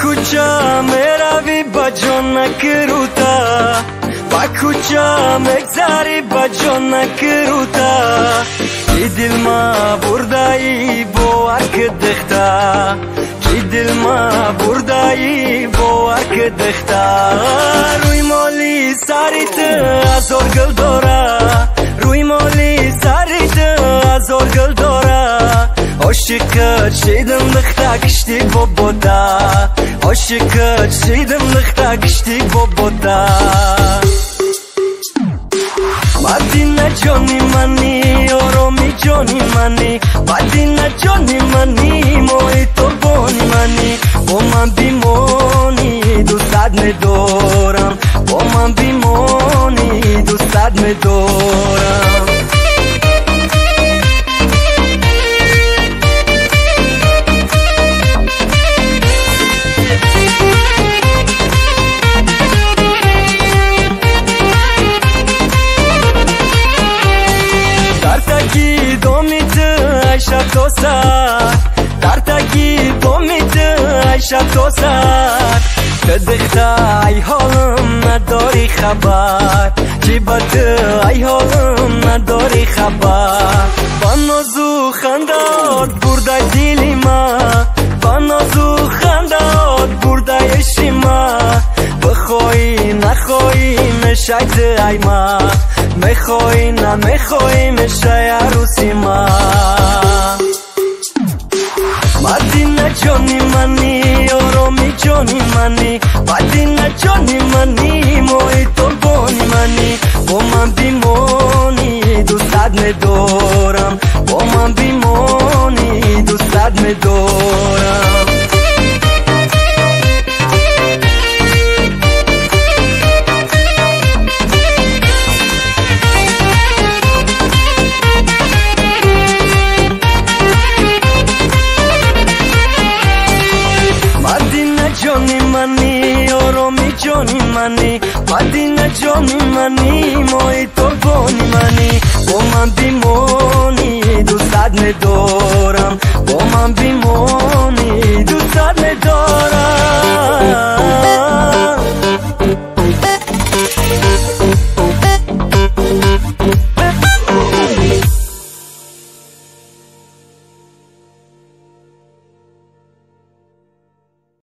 کجا میروی با جان نکروتا با کجا مگذری با جان نکروتا چی دل ما بردایی باور که دختا چی دل ما بردایی باور که دختا روی مالی سریت ازار گل داره روی مالی سریت ازار گل داره عاشقت شیدم دختا کشتی بابودا عاشقت شیدم دختا کشتی بابودا مدینه جانی منی آرامی جانی منی مدینه جانی منی محیط قربانی منی با من بیمانی دوستت میدارم با من بیمانی دوستت میدارم تو سر در تکی بامید عیشت تو سر کدختا ای حالم نداری خبر چی بد ای حالم نداری خبر با نازو خندات برده دیلی ما با نازو خندات برده عشقی ما بخوای نخوای مشید ای ما میخوای نمیخوای میشه عروسی ما مدینه جانی منی آرامی جانی منی مدینه جانی منی محیط قربانی منی با من بیمانی دوستت میدارم با من بیمانی دوستت میدارم جانی منی آرامی جانی منی مدینه جانی منی محیط قربانی منی با من بیمانی دوستت میدارم با من بیمانی دوستت میدارم